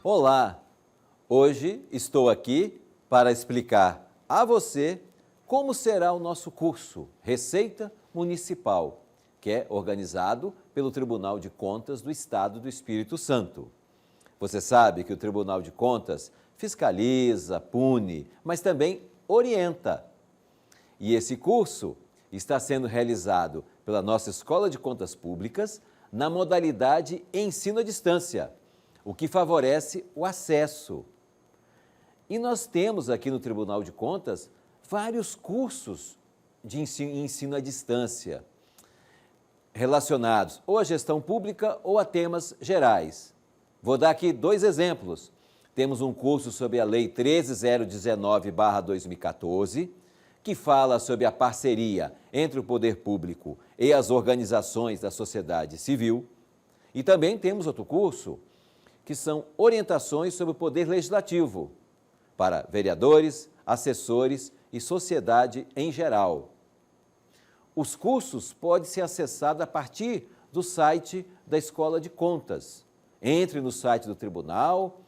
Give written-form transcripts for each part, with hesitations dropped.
Olá! Hoje estou aqui para explicar a você como será o nosso curso Receita Municipal, que é organizado pelo Tribunal de Contas do Estado do Espírito Santo. Você sabe que o Tribunal de Contas fiscaliza, pune, mas também orienta. E esse curso está sendo realizado pela nossa Escola de Contas Públicas na modalidade ensino à distância, o que favorece o acesso. E nós temos aqui no Tribunal de Contas vários cursos de ensino à distância, relacionados ou à gestão pública ou a temas gerais. Vou dar aqui dois exemplos. Temos um curso sobre a Lei 13.019/2014, que fala sobre a parceria entre o poder público e as organizações da sociedade civil. E também temos outro curso, que são orientações sobre o poder legislativo, para vereadores, assessores e sociedade em geral. Os cursos podem ser acessados a partir do site da Escola de Contas. Entre no site do Tribunal,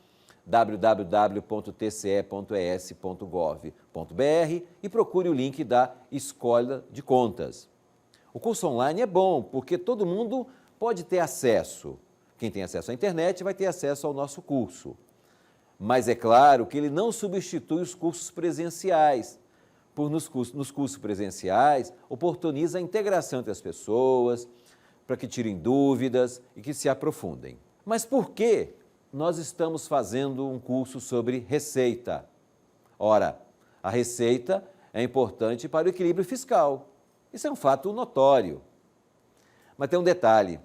www.tce.es.gov.br e procure o link da Escola de Contas. O curso online é bom porque todo mundo pode ter acesso. Quem tem acesso à internet vai ter acesso ao nosso curso. Mas é claro que ele não substitui os cursos presenciais, por nos cursos presenciais oportuniza a integração entre as pessoas, para que tirem dúvidas e que se aprofundem. Mas por que nós estamos fazendo um curso sobre receita? Ora, a receita é importante para o equilíbrio fiscal. Isso é um fato notório. Mas tem um detalhe.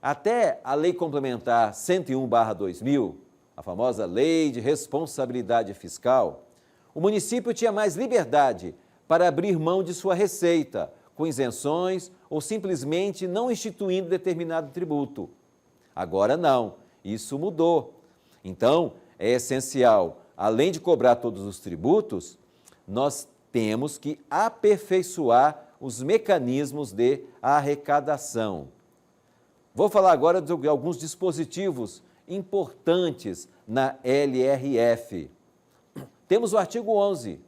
Até a Lei Complementar 101/2000, a famosa Lei de Responsabilidade Fiscal, o município tinha mais liberdade para abrir mão de sua receita, com isenções ou simplesmente não instituindo determinado tributo. Agora não, isso mudou. Então, é essencial, além de cobrar todos os tributos, nós temos que aperfeiçoar os mecanismos de arrecadação. Vou falar agora de alguns dispositivos importantes na LRF. Temos o artigo 11,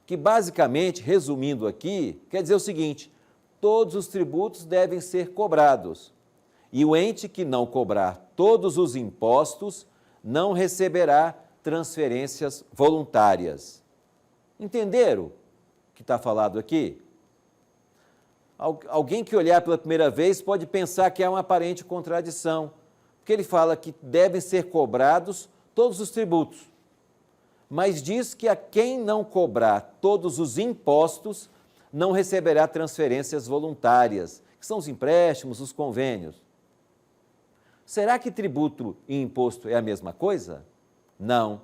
que basicamente, resumindo aqui, quer dizer o seguinte: todos os tributos devem ser cobrados e o ente que não cobrar todos os impostos não receberá transferências voluntárias. Entenderam o que está falado aqui? Alguém que olhar pela primeira vez pode pensar que há uma aparente contradição, porque ele fala que devem ser cobrados todos os tributos, mas diz que a quem não cobrar todos os impostos não receberá transferências voluntárias, que são os empréstimos, os convênios. Será que tributo e imposto é a mesma coisa? Não,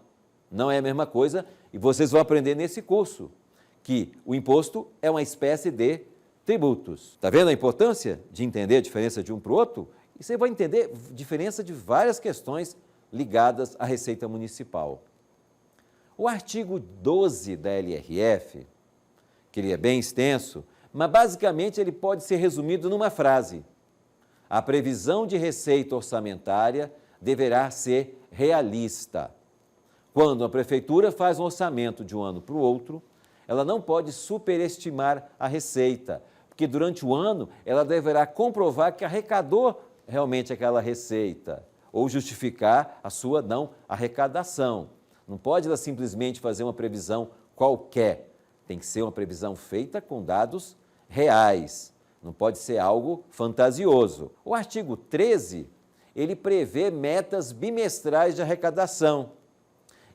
não é a mesma coisa, e vocês vão aprender nesse curso que o imposto é uma espécie de tributos. Está vendo a importância de entender a diferença de um para o outro? E você vai entender a diferença de várias questões ligadas à Receita Municipal. O artigo 12 da LRF, que ele é bem extenso, mas basicamente ele pode ser resumido numa frase: a previsão de receita orçamentária deverá ser realista. Quando a prefeitura faz um orçamento de um ano para o outro, ela não pode superestimar a receita, porque durante o ano ela deverá comprovar que arrecadou realmente aquela receita, ou justificar a sua não arrecadação. Não pode ela simplesmente fazer uma previsão qualquer, tem que ser uma previsão feita com dados reais. Não pode ser algo fantasioso. O artigo 13, ele prevê metas bimestrais de arrecadação.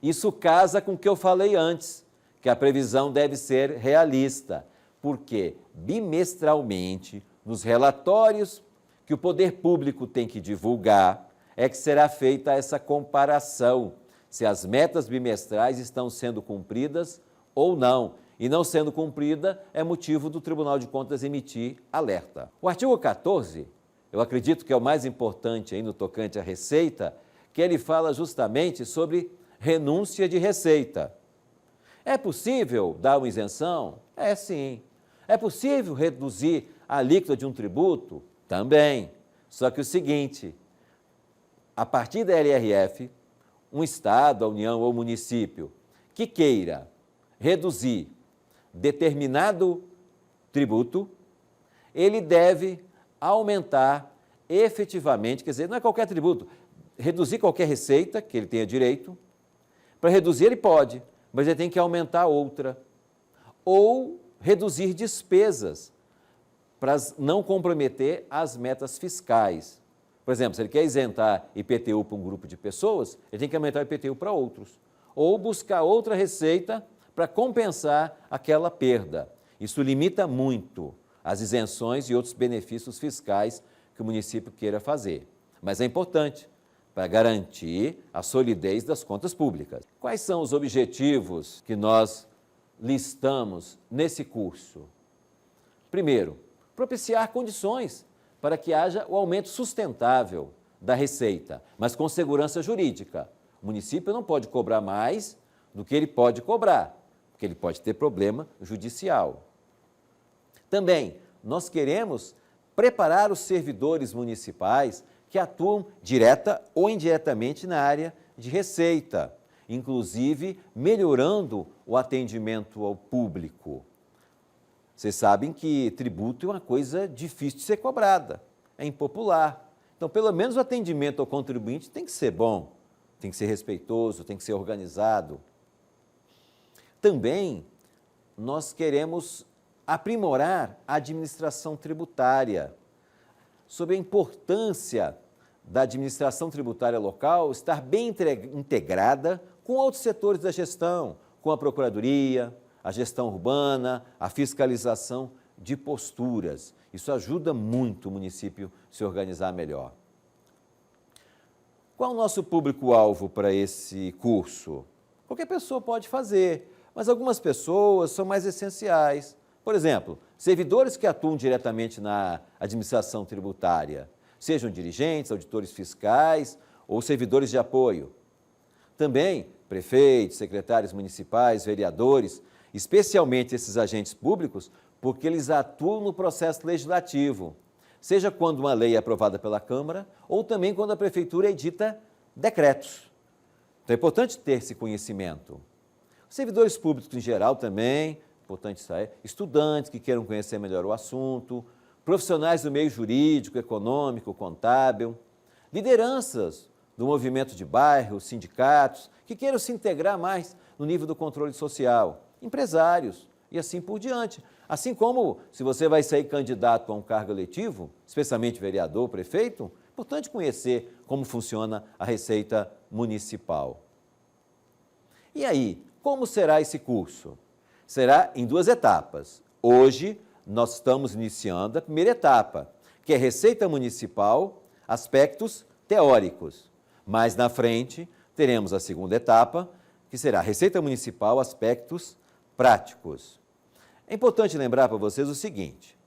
Isso casa com o que eu falei antes, que a previsão deve ser realista, porque bimestralmente, nos relatórios que o poder público tem que divulgar, é que será feita essa comparação, se as metas bimestrais estão sendo cumpridas ou não. E não sendo cumprida, é motivo do Tribunal de Contas emitir alerta. O artigo 14, eu acredito que é o mais importante aí no tocante à receita, que ele fala justamente sobre renúncia de receita. É possível dar uma isenção? É sim. É possível reduzir a alíquota de um tributo? Também. Só que o seguinte, a partir da LRF, um Estado, a União ou município que queira reduzir determinado tributo, ele deve aumentar efetivamente, quer dizer, não é qualquer tributo, reduzir qualquer receita que ele tenha direito. Para reduzir ele pode, mas ele tem que aumentar outra. Ou reduzir despesas para não comprometer as metas fiscais. Por exemplo, se ele quer isentar IPTU para um grupo de pessoas, ele tem que aumentar o IPTU para outros. Ou buscar outra receita para compensar aquela perda. Isso limita muito as isenções e outros benefícios fiscais que o município queira fazer. Mas é importante para garantir a solidez das contas públicas. Quais são os objetivos que nós listamos nesse curso? Primeiro, propiciar condições para que haja o aumento sustentável da receita, mas com segurança jurídica. O município não pode cobrar mais do que ele pode cobrar, porque ele pode ter problema judicial. Também, nós queremos preparar os servidores municipais que atuam direta ou indiretamente na área de receita, inclusive melhorando o atendimento ao público. Vocês sabem que tributo é uma coisa difícil de ser cobrada, é impopular. Então, pelo menos o atendimento ao contribuinte tem que ser bom, tem que ser respeitoso, tem que ser organizado. Também, nós queremos aprimorar a administração tributária, sobre a importância da administração tributária local estar bem integrada com outros setores da gestão, com a Procuradoria, a gestão urbana, a fiscalização de posturas. Isso ajuda muito o município a se organizar melhor. Qual o nosso público-alvo para esse curso? Qualquer pessoa pode fazer, mas algumas pessoas são mais essenciais. Por exemplo, servidores que atuam diretamente na administração tributária, sejam dirigentes, auditores fiscais ou servidores de apoio. Também prefeitos, secretários municipais, vereadores, especialmente esses agentes públicos, porque eles atuam no processo legislativo, seja quando uma lei é aprovada pela Câmara ou também quando a Prefeitura edita decretos. Então é importante ter esse conhecimento. Os servidores públicos em geral também, importante saber, estudantes que queiram conhecer melhor o assunto, profissionais do meio jurídico, econômico, contábil, lideranças do movimento de bairro, sindicatos, que queiram se integrar mais no nível do controle social, empresários e assim por diante. Assim como, se você vai sair candidato a um cargo eletivo, especialmente vereador, prefeito, é importante conhecer como funciona a Receita Municipal. E aí, como será esse curso? Será em 2 etapas. Hoje, nós estamos iniciando a primeira etapa, que é Receita Municipal, aspectos teóricos. Mais na frente, teremos a segunda etapa, que será Receita Municipal, aspectos práticos. É importante lembrar para vocês o seguinte,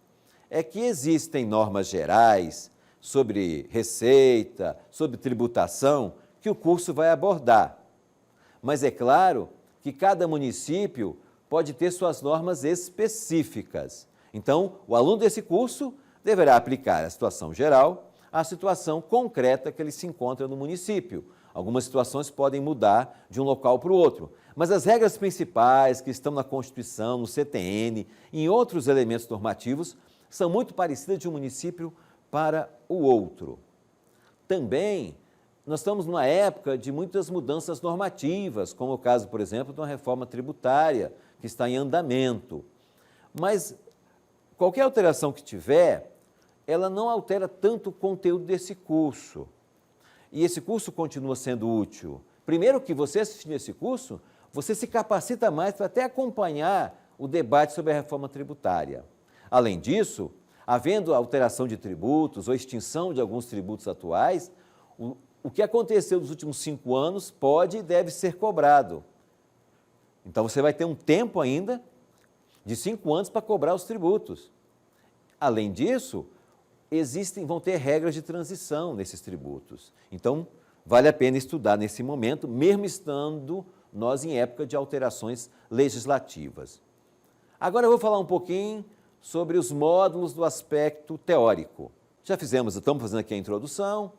é que existem normas gerais sobre receita, sobre tributação, que o curso vai abordar. Mas é claro que cada município pode ter suas normas específicas. Então, o aluno desse curso deverá aplicar a situação geral à situação concreta que ele se encontra no município. Algumas situações podem mudar de um local para o outro, mas as regras principais que estão na Constituição, no CTN e em outros elementos normativos são muito parecidas de um município para o outro. Também, nós estamos numa época de muitas mudanças normativas, como o caso, por exemplo, de uma reforma tributária que está em andamento. Mas qualquer alteração que tiver, ela não altera tanto o conteúdo desse curso. E esse curso continua sendo útil. Primeiro que você assistindo esse curso, você se capacita mais para até acompanhar o debate sobre a reforma tributária. Além disso, havendo alteração de tributos ou extinção de alguns tributos atuais, o que aconteceu nos últimos 5 anos pode e deve ser cobrado. Então você vai ter um tempo ainda de 5 anos para cobrar os tributos. Além disso, vão ter regras de transição nesses tributos. Então, vale a pena estudar nesse momento, mesmo estando nós em época de alterações legislativas. Agora eu vou falar um pouquinho sobre os módulos do aspecto teórico. Já estamos fazendo aqui a introdução,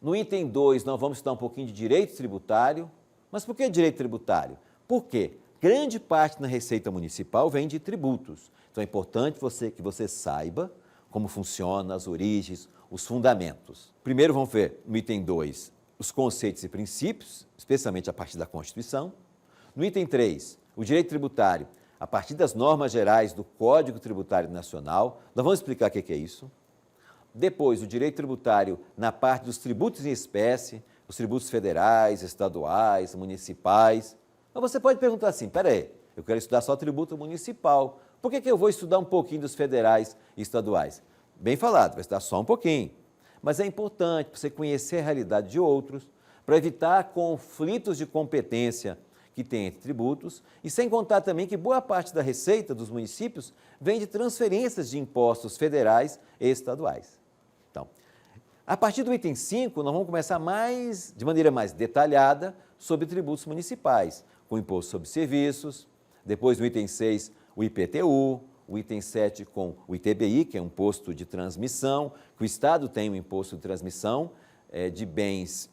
No item 2, nós vamos estudar um pouquinho de direito tributário. Mas por que direito tributário? Porque grande parte da receita municipal vem de tributos. Então é importante que você saiba como funciona, as origens, os fundamentos. Primeiro vamos ver, no item 2, os conceitos e princípios, especialmente a partir da Constituição. No item 3, o direito tributário, a partir das normas gerais do Código Tributário Nacional. Nós vamos explicar o que é isso. Depois, o direito tributário na parte dos tributos em espécie, os tributos federais, estaduais, municipais. Mas você pode perguntar assim, peraí, eu quero estudar só tributo municipal, por que eu vou estudar um pouquinho dos federais e estaduais? Bem falado, vai estudar só um pouquinho. Mas é importante você conhecer a realidade de outros, para evitar conflitos de competência que tem entre tributos, e sem contar também que boa parte da receita dos municípios vem de transferências de impostos federais e estaduais. Então, a partir do item 5, nós vamos começar de maneira mais detalhada sobre tributos municipais, com o imposto sobre serviços, depois no item 6, o IPTU, o item 7 com o ITBI, que é um imposto de transmissão, que o Estado tem um imposto de transmissão de bens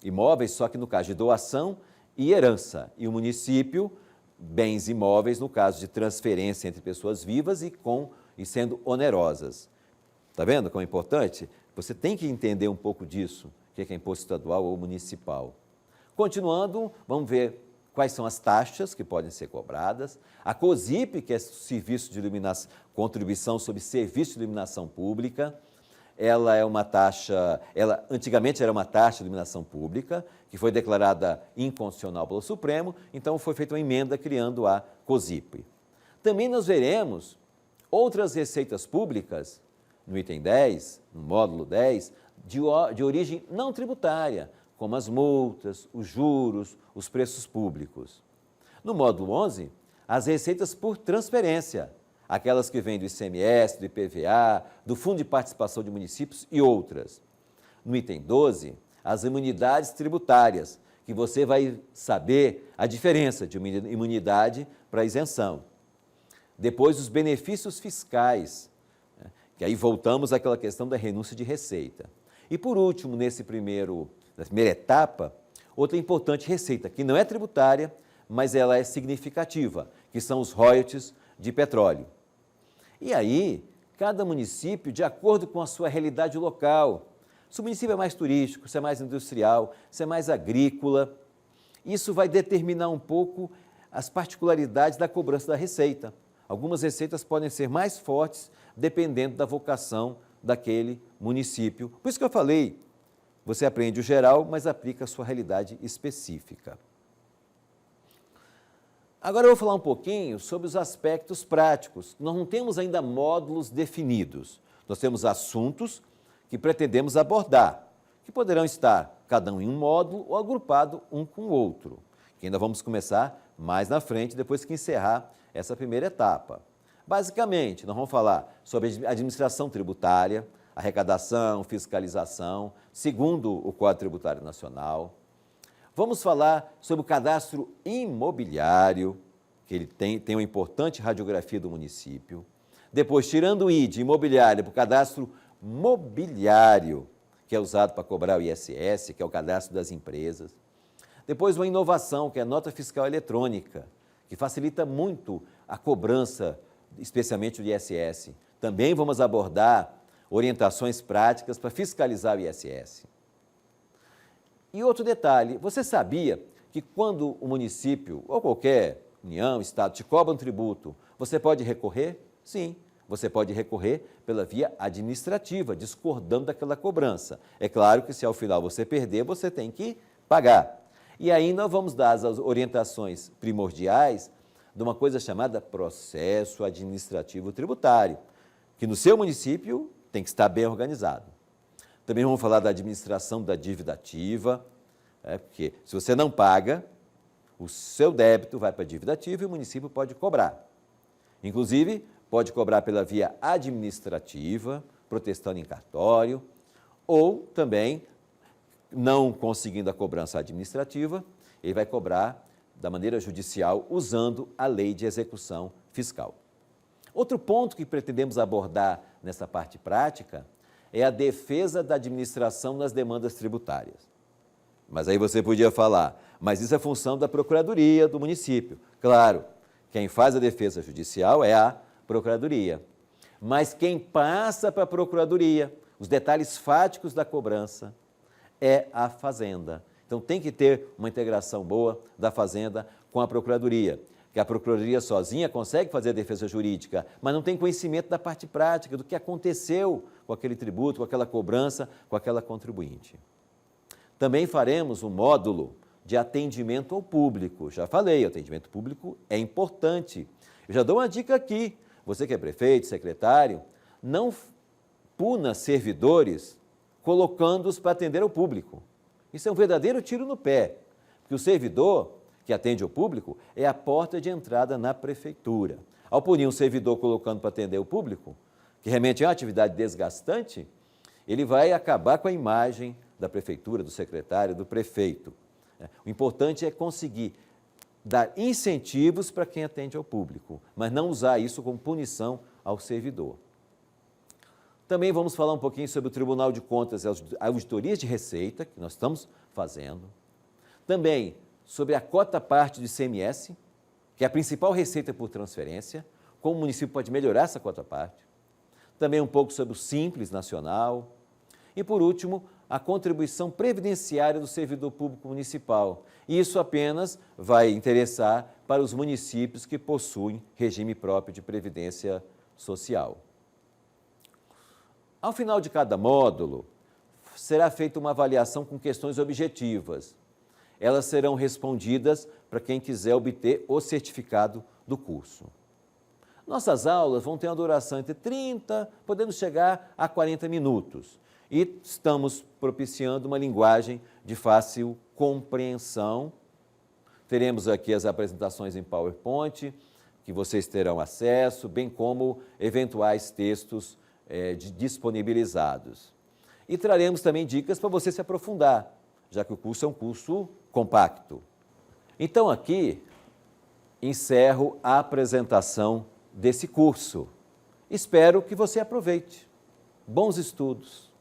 imóveis, só que no caso de doação e herança, e o município, bens imóveis, no caso de transferência entre pessoas vivas e sendo onerosas. Está vendo como é importante? Você tem que entender um pouco disso, o que é imposto estadual ou municipal. Continuando, vamos ver quais são as taxas que podem ser cobradas. A COSIP, que é Serviço de Iluminação, Contribuição sobre Serviço de Iluminação Pública, ela é uma taxa, antigamente era uma taxa de iluminação pública, que foi declarada inconstitucional pelo Supremo, então foi feita uma emenda criando a COSIP. Também nós veremos outras receitas públicas, no item 10, no módulo 10, de origem não tributária, como as multas, os juros, os preços públicos. No módulo 11, as receitas por transferência, aquelas que vêm do ICMS, do IPVA, do Fundo de Participação de Municípios e outras. No item 12, as imunidades tributárias, que você vai saber a diferença de uma imunidade para isenção. Depois, os benefícios fiscais, que aí voltamos àquela questão da renúncia de receita. E por último, nessa primeira etapa, outra importante receita, que não é tributária, mas ela é significativa, que são os royalties de petróleo. E aí, cada município, de acordo com a sua realidade local, se o município é mais turístico, se é mais industrial, se é mais agrícola, isso vai determinar um pouco as particularidades da cobrança da receita. Algumas receitas podem ser mais fortes, dependendo da vocação daquele município. Por isso que eu falei, você aprende o geral, mas aplica a sua realidade específica. Agora eu vou falar um pouquinho sobre os aspectos práticos. Nós não temos ainda módulos definidos. Nós temos assuntos que pretendemos abordar, que poderão estar cada um em um módulo ou agrupado um com o outro, que ainda vamos começar mais na frente, depois que encerrar essa primeira etapa. Basicamente, nós vamos falar sobre administração tributária, arrecadação, fiscalização, segundo o Código Tributário Nacional. Vamos falar sobre o cadastro imobiliário, que ele tem uma importante radiografia do município. Depois, tirando o ID imobiliário para o cadastro mobiliário, que é usado para cobrar o ISS, que é o cadastro das empresas. Depois, uma inovação, que é a nota fiscal eletrônica, que facilita muito a cobrança, especialmente do ISS. Também vamos abordar orientações práticas para fiscalizar o ISS. E outro detalhe, você sabia que quando o município ou qualquer união, estado te cobra um tributo, você pode recorrer? Sim, você pode recorrer pela via administrativa, discordando daquela cobrança. É claro que se ao final você perder, você tem que pagar. E aí nós vamos dar as orientações primordiais de uma coisa chamada processo administrativo tributário, que no seu município tem que estar bem organizado. Também vamos falar da administração da dívida ativa, porque se você não paga, o seu débito vai para a dívida ativa e o município pode cobrar. Inclusive, pode cobrar pela via administrativa, protestando em cartório, ou também, não conseguindo a cobrança administrativa, ele vai cobrar da maneira judicial, usando a lei de execução fiscal. Outro ponto que pretendemos abordar nessa parte prática é a defesa da administração nas demandas tributárias. Mas aí você podia falar, mas isso é função da Procuradoria do município. Claro, quem faz a defesa judicial é a Procuradoria. Mas quem passa para a Procuradoria, os detalhes fáticos da cobrança, é a Fazenda. Então tem que ter uma integração boa da Fazenda com a Procuradoria, que a Procuradoria sozinha consegue fazer a defesa jurídica, mas não tem conhecimento da parte prática, do que aconteceu com aquele tributo, com aquela cobrança, com aquela contribuinte. Também faremos um módulo de atendimento ao público. Já falei, o atendimento público é importante. Eu já dou uma dica aqui. Você que é prefeito, secretário, não puna servidores colocando-os para atender ao público. Isso é um verdadeiro tiro no pé, porque o servidor que atende ao público é a porta de entrada na prefeitura. Ao punir um servidor colocando para atender o público, que realmente é uma atividade desgastante, ele vai acabar com a imagem da prefeitura, do secretário, do prefeito. O importante é conseguir dar incentivos para quem atende ao público, mas não usar isso como punição ao servidor. Também vamos falar um pouquinho sobre o Tribunal de Contas e as auditorias de receita, que nós estamos fazendo. Também sobre a cota-parte do ICMS, que é a principal receita por transferência, como o município pode melhorar essa cota-parte. Também um pouco sobre o Simples Nacional. E, por último, a contribuição previdenciária do servidor público municipal. E isso apenas vai interessar para os municípios que possuem regime próprio de previdência social. Ao final de cada módulo, será feita uma avaliação com questões objetivas. Elas serão respondidas para quem quiser obter o certificado do curso. Nossas aulas vão ter uma duração entre 30, podendo chegar a 40 minutos. E estamos propiciando uma linguagem de fácil compreensão. Teremos aqui as apresentações em PowerPoint, que vocês terão acesso, bem como eventuais textos disponibilizados. E traremos também dicas para você se aprofundar, já que o curso é um curso compacto. Então aqui encerro a apresentação desse curso. Espero que você aproveite. Bons estudos!